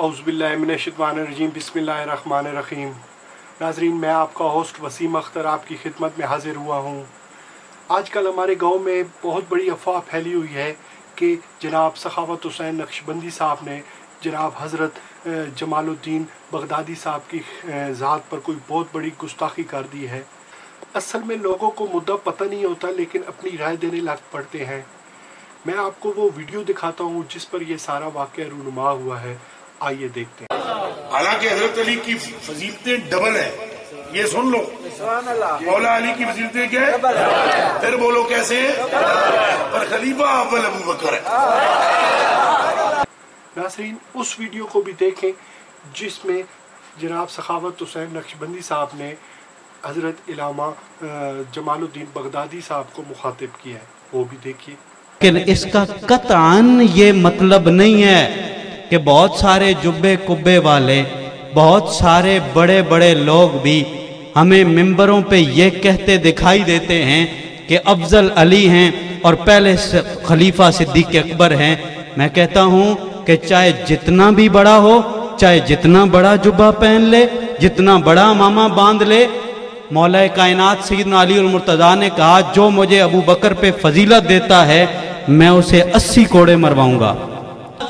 औज़ुबिल्लाहि मिनश्शैतानिर्रजीम बिस्मिल्लाहिर्रहमानिर्रहीम। नाज़रीन, मैं आपका होस्ट वसीम अख्तर आपकी खिदमत में हाजिर हुआ हूँ। आजकल हमारे गांव में बहुत बड़ी अफवाह फैली हुई है कि जनाब सखावत हुसैन नक्शबंदी साहब ने जनाब हज़रत जमालुद्दीन बगदादी साहब की ज़ात पर कोई बहुत बड़ी गुस्ताखी कर दी है। असल में लोगों को मुद्दा पता नहीं होता, लेकिन अपनी राय देने लग पड़ते हैं। मैं आपको वो वीडियो दिखाता हूँ जिस पर यह सारा वाक़या रूनुमा हुआ है। आइए देखते हैं। हालांकि हजरत अली की फजीलतें डबल है, ये सुन लो। मौला अली की फजीलतें क्या है? फिर बोलो कैसे है? पर खलीफा अव्वल अबू बकर है। नाज़रीन, उस वीडियो को भी देखें जिसमें जनाब सखावत हुसैन नक्शबंदी साहब ने हजरत इलामा जमालुद्दीन बगदादी साहब को मुखातिब किया है, वो भी देखिए। लेकिन इसका कतआन ये मतलब नहीं है कि बहुत सारे जुब्बे कुब्बे वाले, बहुत सारे बड़े बड़े लोग भी हमें मिंबरों पे ये कहते दिखाई देते हैं कि अफजल अली हैं और पहले खलीफा सिद्दीक अकबर हैं। मैं कहता हूँ कि चाहे जितना भी बड़ा हो, चाहे जितना बड़ा जुब्बा पहन ले, जितना बड़ा मामा बांध ले, मौला कायनात सैयदना अली और मुर्तज़ा ने कहा जो मुझे अबू बकर पे फजीलत देता है मैं उसे 80 कोड़े मरवाऊंगा।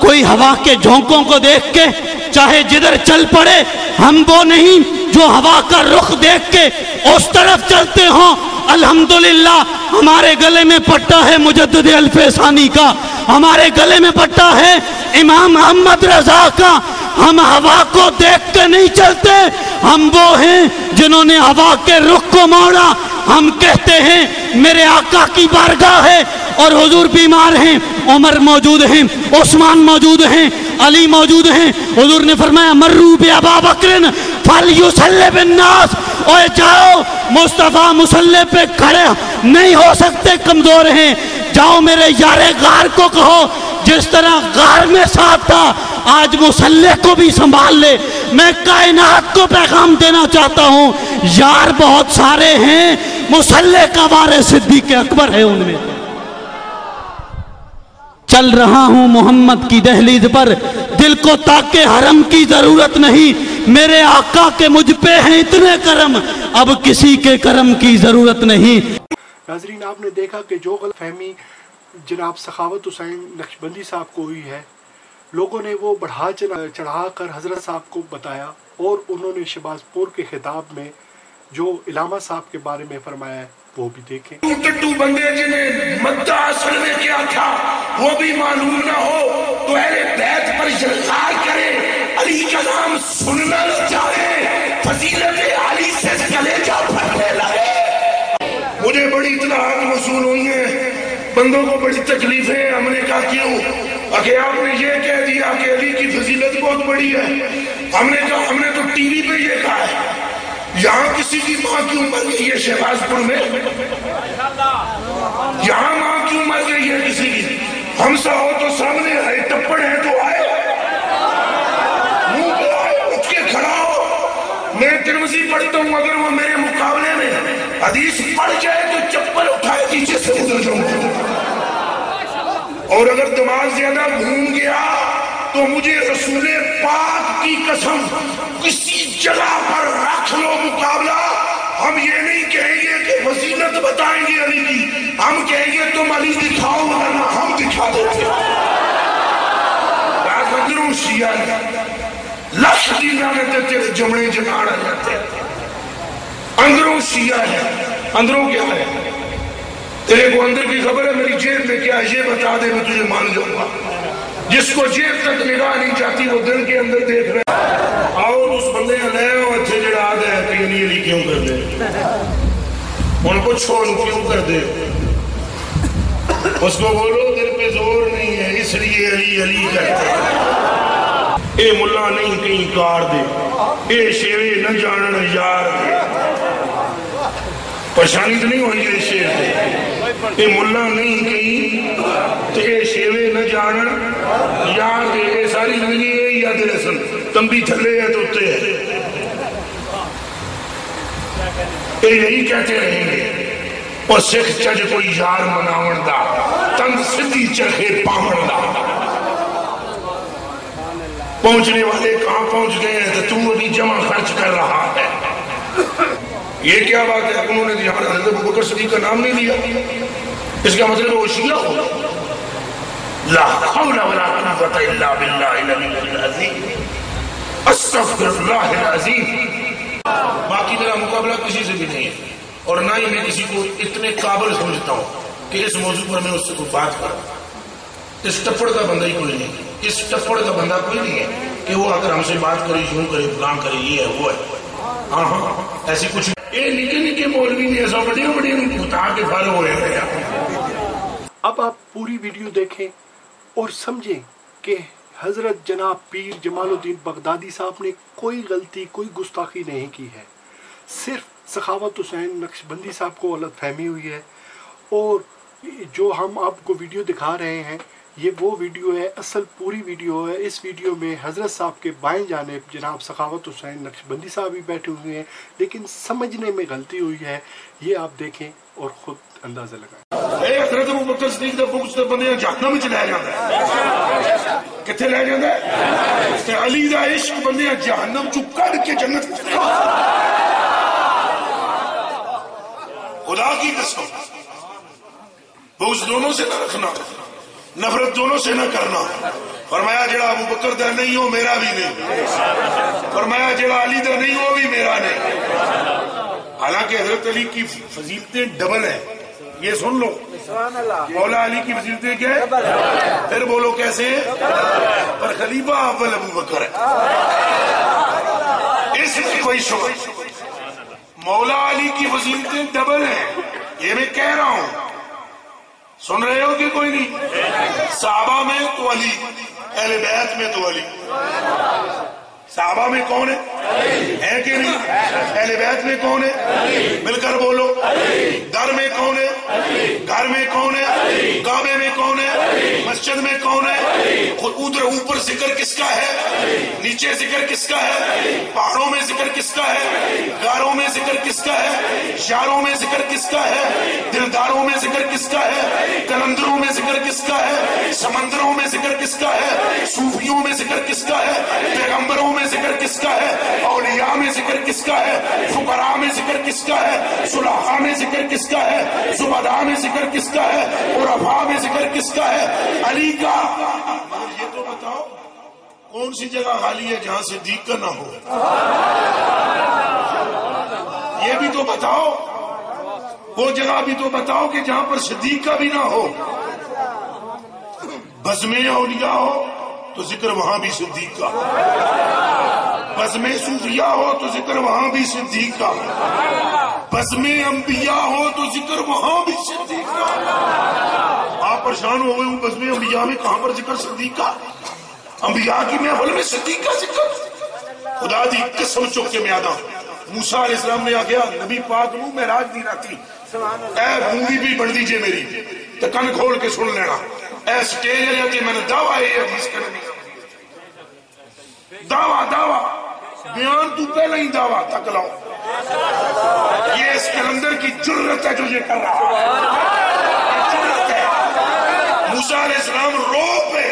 कोई हवा के झोंकों को देख के चाहे जिधर चल पड़े, हम वो नहीं जो हवा का रुख देख के उस तरफ चलते हों। अल्हम्दुलिल्लाह हमारे गले में पट्टा है मुजद्दिद अल्फसानी का, हमारे गले में पट्टा है इमाम अहमद रजा का। हम हवा को देख के नहीं चलते, हम वो हैं जिन्होंने हवा के रुख को मोड़ा। हम कहते हैं मेरे आका की बारगाह है और हुजूर बीमार हैं, उमर मौजूद हैं, उस्मान मौजूद हैं, अली मौजूद हैं। हुजूर ने फरमाया मर्रू बि अबा बकर फलयुसल्लि बिन्नास, ओए जाओ मुस्तफा मुसल्ले पे खड़े नहीं हो सकते, कमजोर हैं। जाओ मेरे यारे गार को कहो जिस तरह गार में साथ था आज मुसल्ले को भी संभाल ले। मैं कायनात को पैगाम देना चाहता हूँ, यार बहुत सारे हैं, मुसल्ले का वारिस सिद्दीक अकबर है उनमें। चल रहा हूँ मोहम्मद की दहलीज पर, दिल को ताके हरम की जरूरत नहीं, मेरे आका के मुझ पे हैं इतने करम, अब किसी के करम की जरूरत नहीं। नाज़रीन, आपने देखा कि जो गलतफहमी जनाब सखावत हुसैन नक्शबंदी साहब को हुई है, लोगों ने वो बढ़ा चढ़ा कर हजरत साहब को बताया और उन्होंने शहबाजपुर के खिताब में जो इलामा साहब के बारे में फरमाया है वो भी देखें। टट्टू बंदे जिन्हें मद्दा असल में क्या था वो भी मालूम ना हो तो अहले बैत पर इल्हार करे, अली का नाम सुनना न चाहे, फजीलत अली से कलेजा फटने लगे। मुझे बड़ी इत्तलात मौसूल हुई है, बंदों को बड़ी तकलीफें। हमने कहा क्यों? अगर आपने ये कह दिया कि अली की फजीलत बहुत बड़ी है। हमने कहा हमने तो टीवी पे ये कहा है, यहाँ किसी की माँ क्यों मर गई है शहबाजपुर में? यहाँ माँ क्यों मर गई है किसी की? हमसा हो तो सामने आए, टप्पड़ है तो आए, मुंह पे आए, उठ के खड़ा हो। मैं तिरमिज़ी पढ़ता हूँ, अगर वो मेरे मुकाबले में हदीस पढ़ जाए तो चप्पल उठाए नीचे से उतर जाऊंगा। और अगर दिमाग ज्यादा घूम गया तो मुझे रसूले पाक की कसम किसी जगह पर रख लो मुकाबला। हम ये नहीं कहेंगे कि फजीलत बताएंगे अली की, हम कहेंगे तुम अली दिखाओ वरना हम दिखा देते। अंदरों शिया लक्ष दीना तेरे जमने जगाड़ जाते, अंदरों शिया है। अंदरों क्या है? तेरे को अंदर की खबर है, मेरी जेब में क्या है ये बता दे, मैं तुझे मान जाऊंगा। जिसको जेब तक निगाह नहीं जाती वो दिल के अंदर देख रहे। आओ उस बंदे ले अच्छे जड़ा आदे अली क्यों कर दे, उन पूछो क्यों कर दे, उसको बोलो दिल पे जोर नहीं है इसलिए अली अली करते। ए मुल्ला नहीं कहीं कार दे, ए शेरे न जानन यार दे। परेशानी तो नहीं हुई है शेर से, ए मुल्ला नहीं कहीं ते शेवे न जानन यार दे। सारी जिंदगी यही याद रसन, तंबी थले है तो उत्ते है, यही कहते रहेंगे। और सिख चज कोई यार मनावन दा, तंग सिद्धि चरखे पावन दा। पहुंचने वाले कहां पहुंच गए हैं, तो तू अभी जमा खर्च कर रहा है। ये क्या बात है, उन्होंने हज़रत अबू बकर सिद्दीक़ का नाम नहीं लिया, इसका मतलब वो शिया हो। ला हौला वला कुव्वता इल्ला बिल्लाहिल अलीय्यिल अज़ीम, अस्तग़फिरुल्लाहिल अज़ीम। बाकी मेरा मुकाबला किसी से भी नहीं है, और ना ही मैं किसी को इतने काबिल समझता हूं कि इस मौजू पर मैं उससे कोई बात करूं। इस टप्पड़ का बंदा ही कोई नहीं, इस टप्पड़ का बंदा कोई नहीं है कि वो अगर हमसे बात करे, यूं करे, फलां करे, ये है वो है। हाँ हाँ, ऐसी कुछ ये निके निके मौलवी ने ऐसा बड़े बड़े उठा के फारे हुए हैं। अब आप पूरी वीडियो देखें और समझें कि हजरत जनाब पीर जमालुद्दीन बगदादी साहब ने कोई गलती, कोई गुस्ताखी नहीं की है। सिर्फ सखावत हुसैन नक्शबंदी साहब को गलतफहमी हुई है, और जो हम आपको वीडियो दिखा रहे हैं ये वो वीडियो है, असल पूरी वीडियो है। इस वीडियो में हजरत साहब के बाएं जानिब जनाब सखावत हुसैन नक्शबंदी साहब भी बैठे हुए हैं, लेकिन समझने में गलती हुई है। ये आप देखें और खुद अंदाजा लगाएं। हज़रत अबू बकर सिद्दीक़ दा बुग़्ज़ ते बंदे जहन्नम विच लै जांदा है, कित्थे लै जांदा है? ते अली दा इश्क बंदे जहन्नम चों कढ के जन्नत विच ले जांदा। खुदा की कसम, बुग़्ज़ दोनों से न रखना, नफरत दोनों से न करना। फरमाया जेड़ा अबू बकर दा नहीं हो मेरा भी नहीं, फरमाया जेड़ा अली दा नहीं हो भी मेरा नहीं। हालांकि हजरत अली की फजीलतें डबल है, ये सुन लो। मौला अली की फजीलतें क्या है? फिर बोलो कैसे है? पर खलीफा अव्वल अबू बकर है, इसमें कोई शुक्र। मौला अली की फजीलतें डबल है, ये मैं कह रहा हूं, सुन रहे हो कि कोई नहीं? सहाबा में तो अली, अहले बैत में तो अली। सहाबा में कौन है कि नहीं? अहले बैत में कौन है? मिलकर बोलो। दर में कौन है? घर में कौन है? काबे में कौन है? मस्जिद में कौन है? उधर ऊपर जिक्र किसका है? नीचे जिक्र किसका है? पहाड़ों में जिक्र किसका है? गारों में जिक्र किसका है? यारों में जिक्र किसका है? दिलदारों में जिक्र किसका है? कलंदरों में जिक्र किसका है? समंदरों में जिक्र किसका है? सूफियों में जिक्र किसका है? पैगंबरों में जिक्र किसका है? औलिया में जिक्र किसका है? फुकरा में जिक्र किसका है? सुलहा में जिक्र किसका है? जुबदा में जिक्र किसका है? और अफा में जिक्र किसका है? अली का। ये तो बताओ कौन सी जगह खाली है जहां सिद्दीक का ना हो? ये भी तो बताओ, वो जगह भी तो बताओ कि जहां पर सिद्दीक का भी ना हो। बज़्मे औलिया हो तो जिक्र वहां भी सिद्दीक का, बज़्मे सूफिया हो तो जिक्र वहां भी सिद्दीक का, बज़्मे अंबिया हो तो जिक्र वहां भी सिद्दीक का। आप परेशान हो गए, बज़्मे अंबिया में कहां पर जिक्र सिद्दीक का? अंबिया की महफिल में सिद्दीक का जिक्र। खुदा दी कसम चुक के मैं आदा, मूसा अलैहिस्सलाम ने आख्या नबी पाक नूं मेराज दी राती ऐ मूवी भी बन दीजिए मेरी, तो कन खोल के सुन लेना। ऐ स्टेज है कि मैंने दावा है हदीस करनी, दावा दावा बयान तू पहले ही दावा तक लाओ। ये इस कलंदर की जुर्रत है जो ये कर रहा है। मूसा अलैहिस्सलाम रो पे,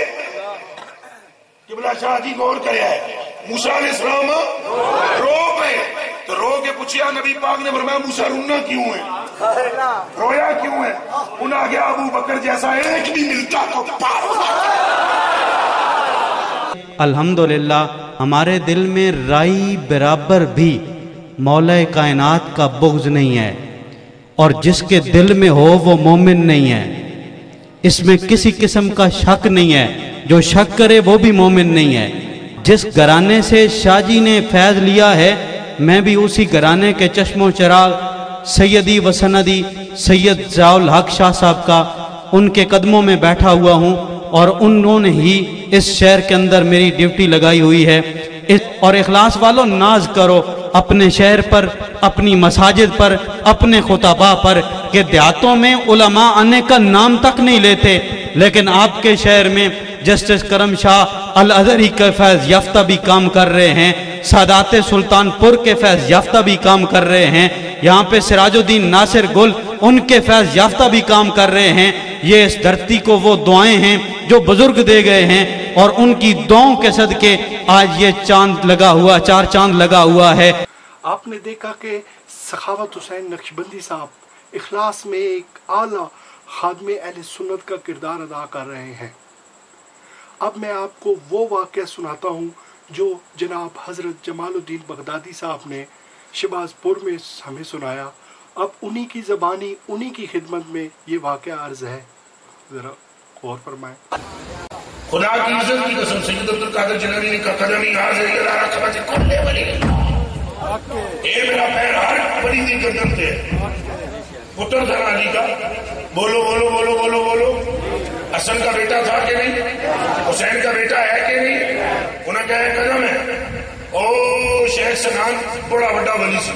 किबला शाह जी गौर करे है, मूसा अलैहिस्सलाम रो पे, तो रो के पूछा नबी पाक ने फरमाया मूसा रोना क्यों है, रोया क्यों है? उन्हें गया अबू बकर जैसा एक भी मिलता तो पार। अल्हम्दुलिल्लाह हमारे दिल में राई बराबर भी मौला कायनात का बुग़्ज़ नहीं है, और जिसके दिल में हो वो मोमिन नहीं है। इसमें किसी किस्म का शक नहीं है, जो शक करे वो भी मोमिन नहीं है। जिस घराने से शाहजी ने फैज़ लिया है, मैं भी उसी घराने के चश्मो चिराग सैयदी व सनदी सैयद ज़ियाउल हक शाह साहब का उनके कदमों में बैठा हुआ हूँ, और उन्होंने ही इस शहर के अंदर मेरी ड्यूटी लगाई हुई है। और इखलास वालों, नाज करो अपने शहर पर, अपनी मसाजिद पर, अपने खुतबा पर, कि देहातों में उलमा आने का नाम तक नहीं लेते, लेकिन आपके शहर में जस्टिस करम शाह अल अज़हरी के फैज़ याफ्ता भी काम कर रहे हैं, सादात सुल्तानपुर के फैज़ याफ्ता भी काम कर रहे हैं, यहाँ पे सिराजुद्दीन नासिर गुल उनके फैज़ याफ्ता भी काम कर रहे हैं। یہ اس دھرتی کو وہ دعائیں ہیں جو بزرگ دے گئے ہیں، اور ان کی دعاؤں کے صدقے آج یہ چاند لگا ہوا، چار چاند لگا ہوا ہے۔ آپ نے دیکھا کہ سخاوت حسین نقشبندی صاحب اخلاص میں ایک اعلیٰ خادم اہل سنت کا کردار ادا کر رہے ہیں۔ اب میں آپ کو وہ واقعہ سناتا ہوں جو جناب حضرت جمال الدین بغدادی صاحب نے شہباز پور میں ہمیں سنایا۔ اب انہی کی زبانی، انہی کی خدمت میں یہ واقعہ عرض ہے، ذرا غور فرمائیں۔ خدا کی عزت کی قسم سید عبدالقادر جیلانی نے کہا قدمی حاضر الی رقبۃ کل ولی، اے میرا پیر ہر ولی دی گردن پہ۔ پتر تھا علی کا، بولو بولو بولو بولو بولو، حسن کا بیٹا تھا کہ نہیں، حسین کا بیٹا ہے کہ نہیں؟ انہیں کہا ہے قدم ہے۔ او شیخ سنان بڑا بڑا ولی سی،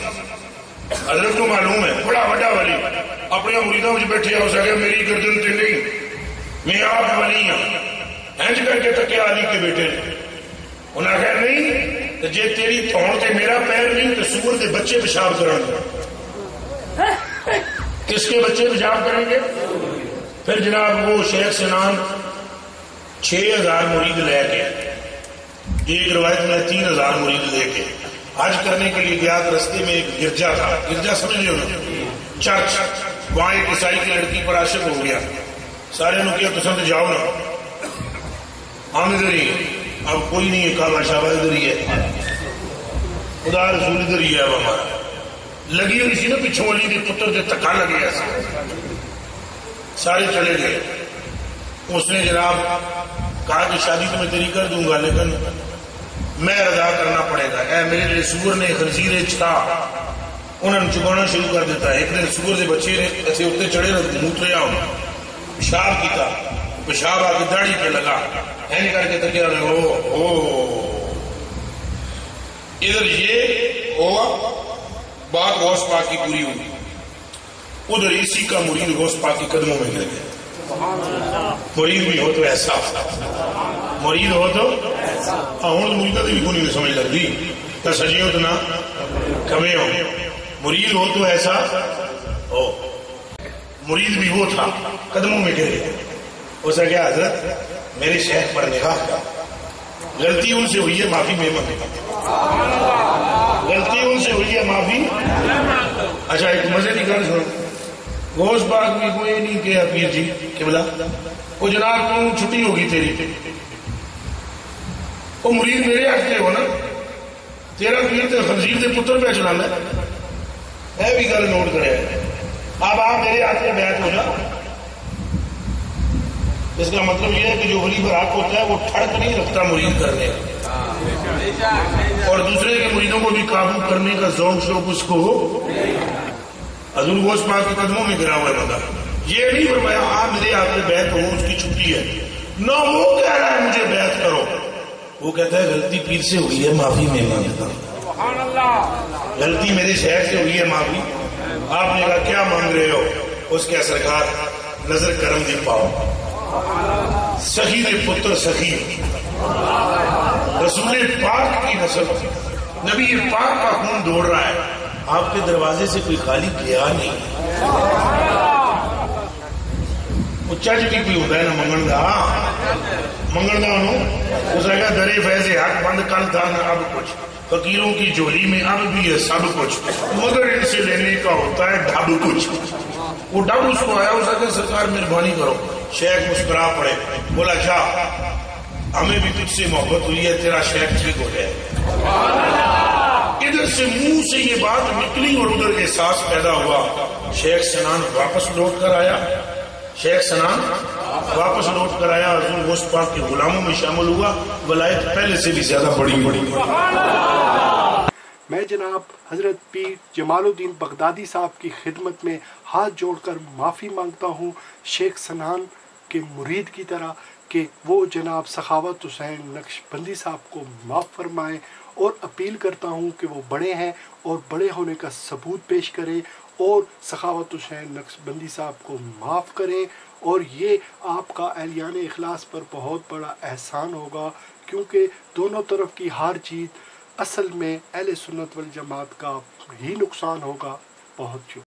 حضرت کو معلوم ہے بڑا بڑا ولی، اپنے مریدوں میں بیٹھے ہو سکے میری گردن تے نہیں، میں آپ ولی ہوں۔ ہنج کر کے تکے علی کے بیٹے نے، انہیں کہا نہیں تو جے تیری تھون تے میرا پیر نہیں تو سور کے بچے پیشاب کریں گے۔ کس کے بچے پیشاب کریں گے؟ پھر جناب وہ شیخ سنان 6000 مرید لے کے، ایک روایت میں 3000 مرید لے کے حج کرنے کے لیے گیا۔ رستے میں ایک گرجا تھا، گرجا سمجھ لو نا، چرچ، وہاں ایک عیسائی کی لڑکی پر عاشق ہو گیا۔ سارے نے کیا تو جاؤ نا، ہم ادھر ہی، اب کوئی نہیں ہے، کہا ماشاء اللہ ادھر ہی ہے، خدا رسول ادھر ہی ہے اب ہمارا۔ لگی ہوئی سی نا پچھوں والی کے پتر کے تکا لگے ایسے، سارے چلے گئے۔ اس نے جناب کہا کہ شادی تو میں تیری کر دوں گا لیکن میں رضا کرنا پڑے گا۔ اے میرے لیے سور نے خنزیر چھا، انہوں نے چگانا شروع کر دیتا ہے۔ ایک دن سور کے بچے نے ایسے اتنے چڑھے موتریا پیشاب کیتا، پیشاب آ کے داڑھی پہ لگا، این کر کے تکیا ادھر یہ ہوا، بات غوث پاک کی پوری ہوئی، ادھر اسی کا مرید غوث پاک کے قدموں میں گر گیا۔ مرید بھی ہو تو ایسا، مرید ہو تو ہوں مریدہ بھی کو نہیں سمجھ لگتی تو سجیوں تو نہ کمے ہو، مرید ہو تو ایسا ہو۔ مرید بھی وہ تھا، قدموں میں گر گیا۔ اس نے کہا حضرت میرے شیخ پر نگاہ کر، غلطی ان سے ہوئی ہے معافی میں مانگتا، غلطی ان سے ہوئی ہے معافی۔ اچھا ایک مزے کی گل سنو، غوث پاک بھی کوئی نہیں کہا پیر جی قبلہ وہ جناب تم چھٹی ہوگی تیری، وہ مرید میرے ہاتھ کے ہو نا، تیرا پیر تے خنزیر دے پتر پہ چلانا ہے بھی گل نوٹ کرے۔ اب آپ میرے ہاتھ میں بیعت ہو جا، اس کا مطلب یہ ہے کہ جو ولی پر حق ہوتا ہے وہ ٹھڑک نہیں رکھتا مرید کرنے کا، اور دوسرے کے مریدوں کو بھی قابو کرنے کا ذوق شوق اس کو ہو۔ حضور غوث پاک کے قدموں میں گرا ہوا ہے بندہ، یہ نہیں فرمایا آپ میرے ہاتھ میں بیعت ہو اس کی چھٹی ہے، نہ وہ کہہ رہا ہے مجھے بیعت کرو، وہ کہتا ہے غلطی پیر سے ہوئی ہے معافی میں مانگتا ہوں، غلطی میرے شہر سے ہوئی ہے معافی۔ آپ نے کہا کیا مانگ رہے ہو؟ اس کے سرکار نظر کرم دی پاؤ، سخی دے پتر سخی، رسول پاک کی نسل، نبی پاک کا خون دوڑ رہا ہے، آپ کے دروازے سے کوئی خالی گیا نہیں۔ وہ چج بھی کوئی ہوتا ہے نا منگن کا انہوں، اس نے کہا درے فیض حق بند کل تھا نہ اب کچھ، فقیروں کی جولی میں اب بھی ہے سب کچھ، مگر ان سے لینے کا ہوتا ہے ڈھب کچھ۔ وہ ڈب اس کو آیا، اس نے کہا سرکار مہربانی کرو۔ شیخ مسکرا پڑے، بولا جا ہمیں بھی تجھ سے محبت ہوئی ہے، تیرا شیخ ٹھیک ہو جائے۔ ادھر سے منہ سے یہ بات نکلی اور ادھر احساس پیدا ہوا۔ شیخ سنان واپس لوٹ کر آیا، شیخ سنان واپس لوٹ کر آیا، حضور غوث پاک کے غلاموں میں شامل ہوا، ولایت پہلے سے بھی زیادہ بڑی۔ میں جناب حضرت پیر جمال الدین بغدادی صاحب کی خدمت میں ہاتھ جوڑ کر معافی مانگتا ہوں شیخ سنان کے مرید کی طرح کہ وہ جناب سخاوت حسین نقشبندی صاحب کو معاف فرمائیں، اور اپیل کرتا ہوں کہ وہ بڑے ہیں اور بڑے ہونے کا ثبوت پیش کریں اور سخاوت حسین نقشبندی صاحب کو معاف کریں، اور یہ آپ کا اہلیان اخلاص پر بہت بڑا احسان ہوگا، کیونکہ دونوں طرف کی ہر چیز اصل میں اہل سنت والجماعت کا ہی نقصان ہوگا۔ بہت شکریہ۔